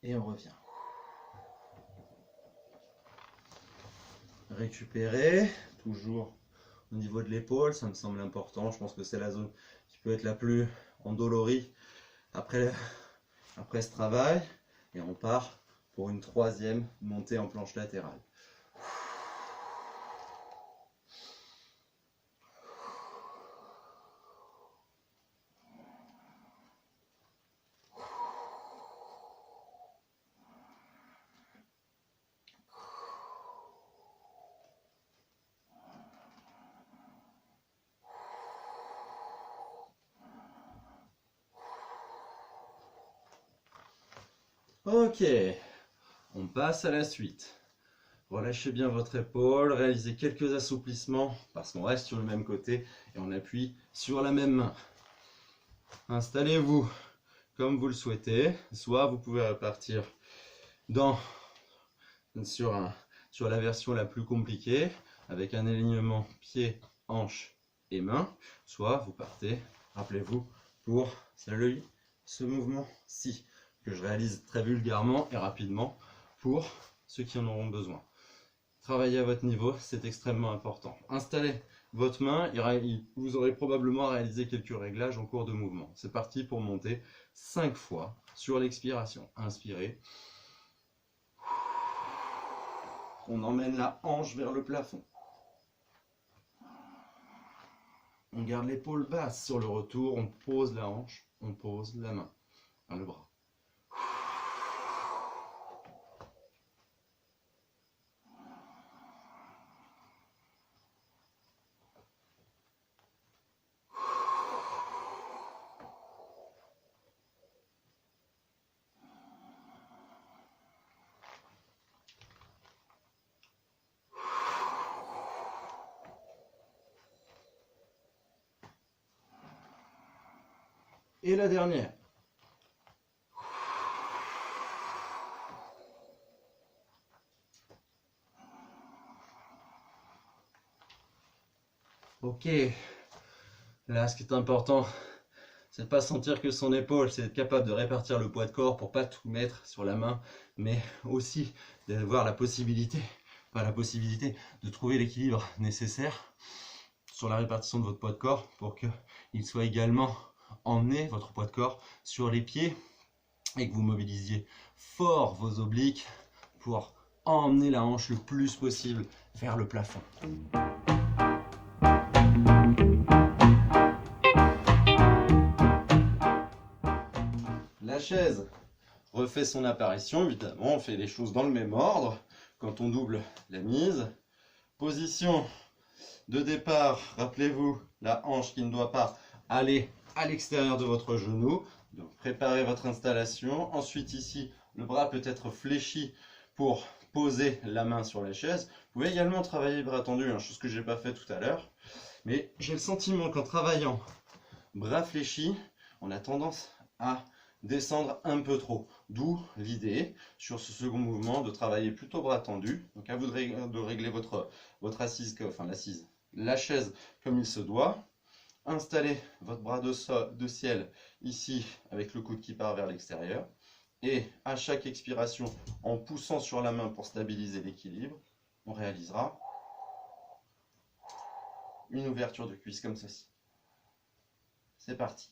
Et on revient. Récupérer, toujours au niveau de l'épaule, ça me semble important. Je pense que c'est la zone qui peut être la plus endolorie après ce travail. Et on part pour une troisième montée en planche latérale. Ok, on passe à la suite. Relâchez bien votre épaule, réalisez quelques assouplissements parce qu'on reste sur le même côté et on appuie sur la même main. Installez-vous comme vous le souhaitez, soit vous pouvez repartir sur la version la plus compliquée avec un alignement pied, hanche et main, soit vous partez, rappelez-vous, pour ce mouvement-ci que je réalise très vulgairement et rapidement pour ceux qui en auront besoin. Travaillez à votre niveau, c'est extrêmement important. Installez votre main, vous aurez probablement réalisé quelques réglages en cours de mouvement. C'est parti pour monter 5 fois sur l'expiration. Inspirez. On emmène la hanche vers le plafond. On garde l'épaule basse sur le retour, on pose la hanche, on pose la main, le bras. Et la dernière. Ok. Là, ce qui est important, c'est de pas sentir que son épaule, c'est être capable de répartir le poids de corps pour pas tout mettre sur la main, mais aussi d'avoir la possibilité, pas la possibilité, de trouver l'équilibre nécessaire sur la répartition de votre poids de corps pour qu'il soit également emmené, votre poids de corps, sur les pieds et que vous mobilisiez fort vos obliques pour emmener la hanche le plus possible vers le plafond. La chaise refait son apparition, évidemment, on fait les choses dans le même ordre. Quand on double la mise, position de départ, rappelez-vous, la hanche qui ne doit pas aller à l'extérieur de votre genou. Donc préparez votre installation. Ensuite ici, le bras peut être fléchi pour poser la main sur la chaise. Vous pouvez également travailler le bras tendu, chose que je n'ai pas fait tout à l'heure. Mais j'ai le sentiment qu'en travaillant bras fléchis, on a tendance à descendre un peu trop. D'où l'idée, sur ce second mouvement, de travailler plutôt bras tendu. Donc à vous de régler votre assise, enfin l'assise, la chaise comme il se doit. Installez votre bras de ciel ici avec le coude qui part vers l'extérieur. Et à chaque expiration, en poussant sur la main pour stabiliser l'équilibre, on réalisera une ouverture de cuisse comme ceci. C'est parti.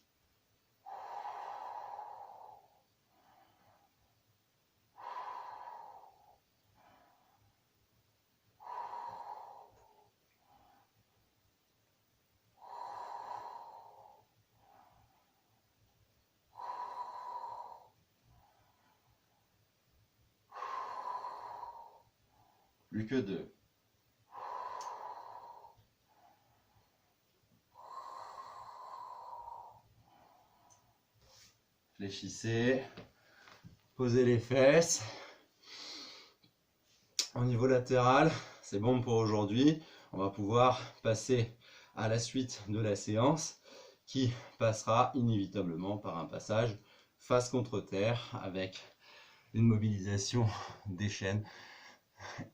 Plus que deux. Fléchissez. Posez les fesses. Au niveau latéral, c'est bon pour aujourd'hui. On va pouvoir passer à la suite de la séance qui passera inévitablement par un passage face contre terre avec une mobilisation des chaînes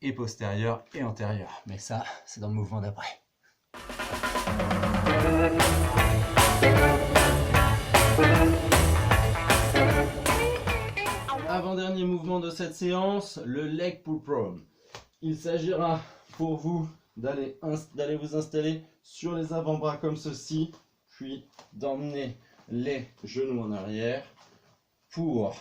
et postérieure et antérieure. Mais ça, c'est dans le mouvement d'après. Avant-dernier mouvement de cette séance, le leg pull prone. Il s'agira pour vous d'aller vous installer sur les avant-bras comme ceci, puis d'emmener les genoux en arrière pour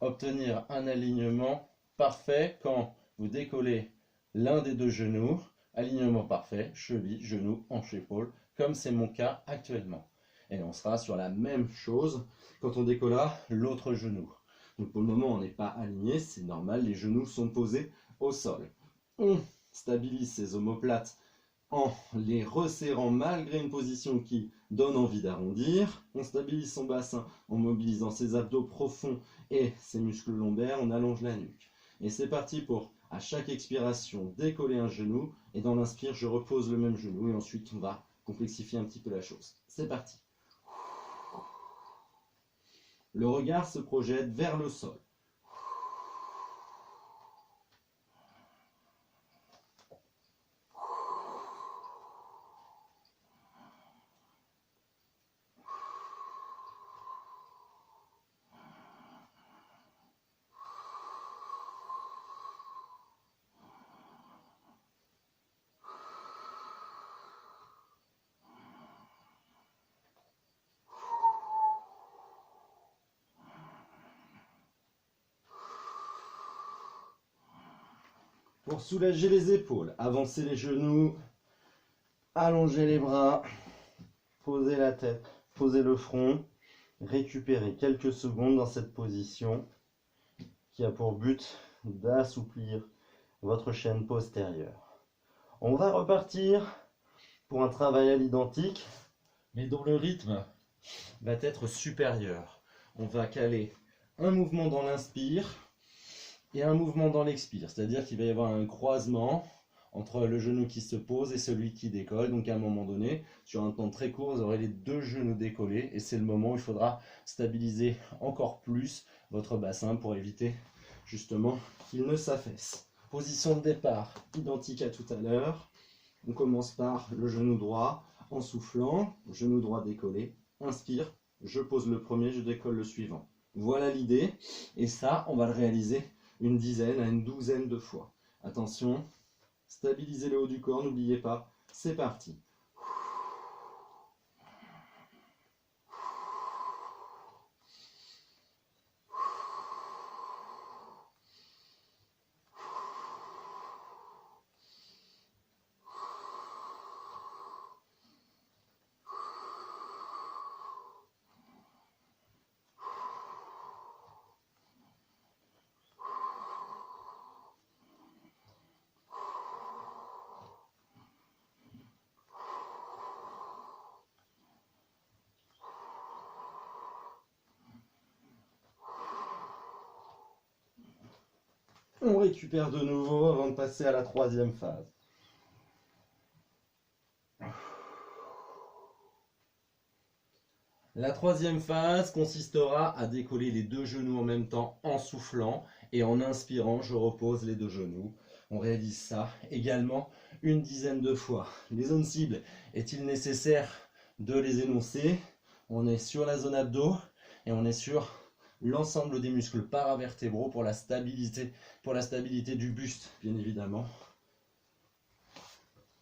obtenir un alignement parfait quand vous décollez l'un des deux genoux, alignement parfait, cheville, genou, hanche, épaule, comme c'est mon cas actuellement. Et on sera sur la même chose quand on décollera l'autre genou. Donc pour le moment, on n'est pas aligné, c'est normal, les genoux sont posés au sol. On stabilise ses omoplates en les resserrant malgré une position qui donne envie d'arrondir. On stabilise son bassin en mobilisant ses abdos profonds et ses muscles lombaires, on allonge la nuque. Et c'est parti pour, à chaque expiration, décoller un genou. Et dans l'inspire, je repose le même genou. Et ensuite, on va complexifier un petit peu la chose. C'est parti. Le regard se projette vers le sol. Pour soulager les épaules, avancez les genoux, allongez les bras, posez la tête, posez le front, récupérez quelques secondes dans cette position qui a pour but d'assouplir votre chaîne postérieure. On va repartir pour un travail à l'identique, mais dont le rythme va être supérieur. On va caler un mouvement dans l'inspire et un mouvement dans l'expire, c'est-à-dire qu'il va y avoir un croisement entre le genou qui se pose et celui qui décolle. Donc à un moment donné, sur un temps très court, vous aurez les deux genoux décollés et c'est le moment où il faudra stabiliser encore plus votre bassin pour éviter justement qu'il ne s'affaisse. Position de départ identique à tout à l'heure. On commence par le genou droit en soufflant, genou droit décollé, inspire, je pose le premier, je décolle le suivant. Voilà l'idée et ça, on va le réaliser une dizaine à une douzaine de fois. Attention, stabilisez le haut du corps, n'oubliez pas, c'est parti. On récupère de nouveau avant de passer à la troisième phase. La troisième phase consistera à décoller les deux genoux en même temps en soufflant et en inspirant, je repose les deux genoux. On réalise ça également une dizaine de fois. Les zones cibles, est-il nécessaire de les énoncer? On est sur la zone abdos et on est sur l'ensemble des muscles paravertébraux pour la stabilité du buste, bien évidemment.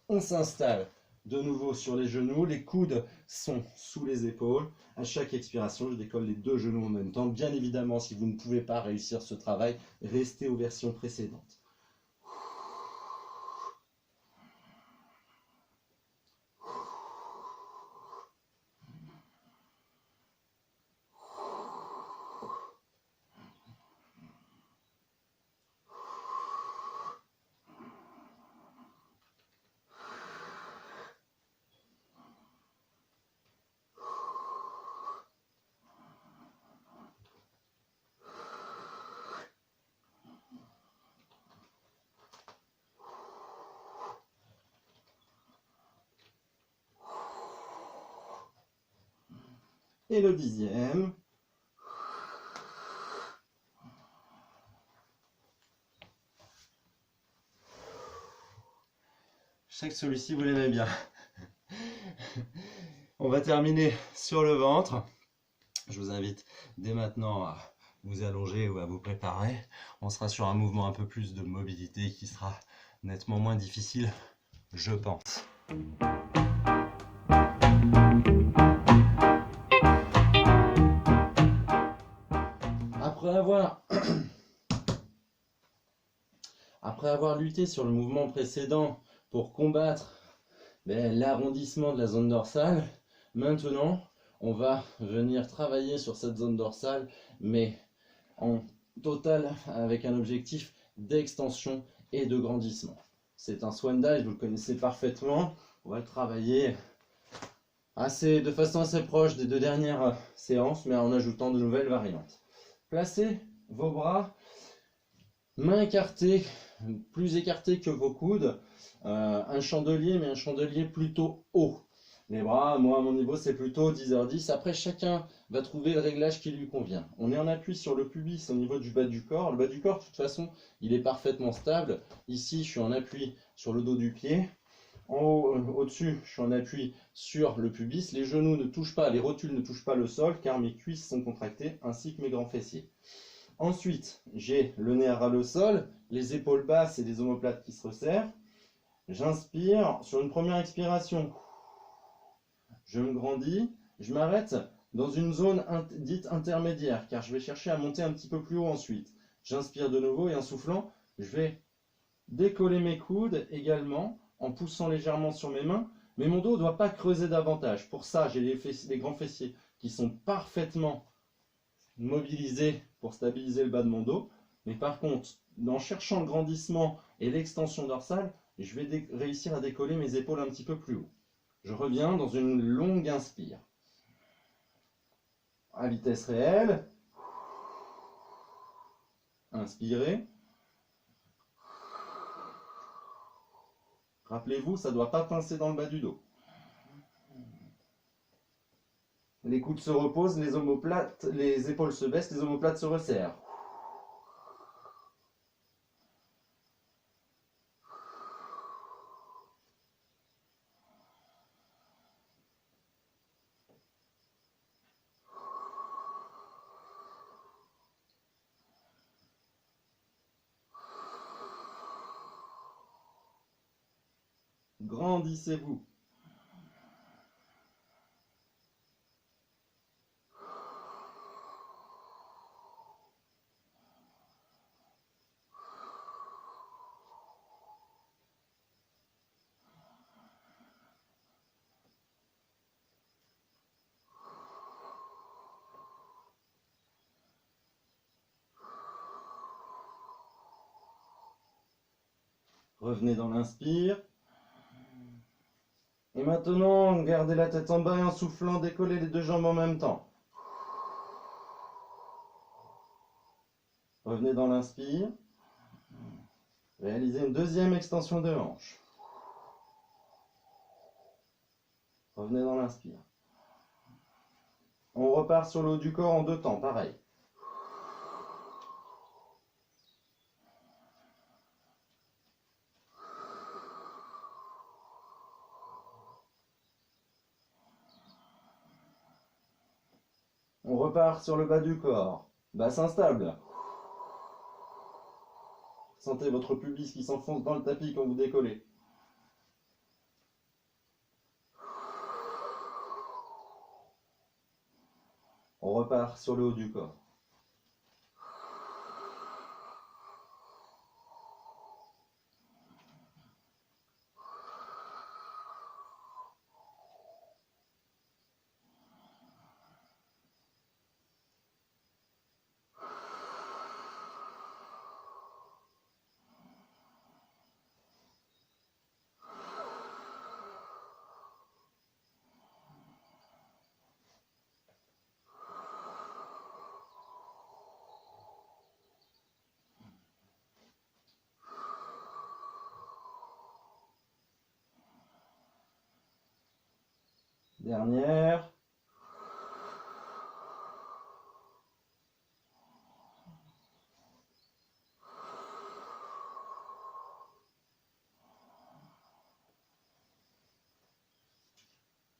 On s'installe de nouveau sur les genoux, les coudes sont sous les épaules. À chaque expiration, je décolle les deux genoux en même temps. Bien évidemment, si vous ne pouvez pas réussir ce travail, restez aux versions précédentes. Et le dixième. Je sais que celui-ci, vous l'aimez bien. On va terminer sur le ventre. Je vous invite dès maintenant à vous allonger ou à vous préparer. On sera sur un mouvement un peu plus de mobilité qui sera nettement moins difficile, je pense. Après avoir lutté sur le mouvement précédent pour combattre l'arrondissement de la zone dorsale, maintenant on va venir travailler sur cette zone dorsale, mais en total avec un objectif d'extension et de grandissement. C'est un swan dive, vous le connaissez parfaitement. On va le travailler de façon assez proche des deux dernières séances, mais en ajoutant de nouvelles variantes. Placez vos bras, mains écartées, plus écartées que vos coudes, un chandelier, mais un chandelier plutôt haut. Les bras, moi à mon niveau c'est plutôt 10h10, après chacun va trouver le réglage qui lui convient. On est en appui sur le pubis au niveau du bas du corps. Le bas du corps de toute façon il est parfaitement stable. Ici je suis en appui sur le dos du pied. En haut, au-dessus je suis en appui sur le pubis. Les genoux ne touchent pas, les rotules ne touchent pas le sol car mes cuisses sont contractées ainsi que mes grands fessiers. Ensuite j'ai le nez à ras le sol, les épaules basses et les omoplates qui se resserrent. J'inspire sur une première expiration. Je me grandis, je m'arrête dans une zone dite intermédiaire, car je vais chercher à monter un petit peu plus haut ensuite. J'inspire de nouveau et en soufflant, je vais décoller mes coudes également, en poussant légèrement sur mes mains, mais mon dos ne doit pas creuser davantage. Pour ça, j'ai les grands fessiers qui sont parfaitement mobilisés pour stabiliser le bas de mon dos, mais par contre, en cherchant le grandissement et l'extension dorsale, je vais réussir à décoller mes épaules un petit peu plus haut. Je reviens dans une longue inspire. À vitesse réelle. Inspirez. Rappelez-vous, ça ne doit pas pincer dans le bas du dos. Les coudes se reposent, les omoplates, les épaules se baissent, les omoplates se resserrent. Grandissez-vous. Revenez dans l'inspire. Et maintenant, gardez la tête en bas et en soufflant, décollez les deux jambes en même temps. Revenez dans l'inspire. Réalisez une deuxième extension de hanche. Revenez dans l'inspire. On repart sur le haut du corps en deux temps, pareil. On repart sur le bas du corps. Bassin stable. Sentez votre pubis qui s'enfonce dans le tapis quand vous décollez. On repart sur le haut du corps. Dernière.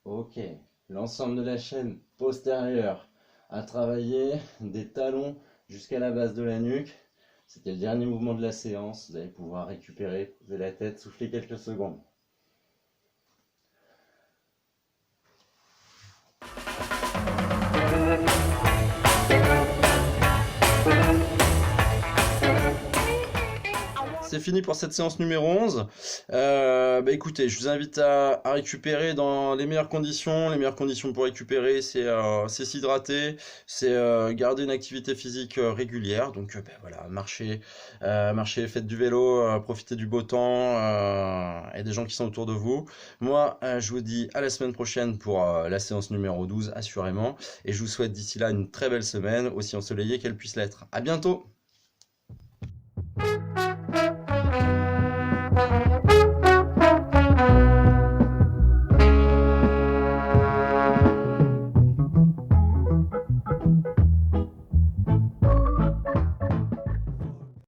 Ok, l'ensemble de la chaîne postérieure a travaillé des talons jusqu'à la base de la nuque. C'était le dernier mouvement de la séance. Vous allez pouvoir récupérer, poser la tête, souffler quelques secondes. C'est fini pour cette séance numéro 11. Écoutez, je vous invite à récupérer dans les meilleures conditions. Les meilleures conditions pour récupérer, c'est s'hydrater, c'est garder une activité physique régulière. Donc voilà, marcher, faites du vélo, profitez du beau temps et des gens qui sont autour de vous. Moi, je vous dis à la semaine prochaine pour la séance numéro 12, assurément. Et je vous souhaite d'ici là une très belle semaine, aussi ensoleillée qu'elle puisse l'être. À bientôt!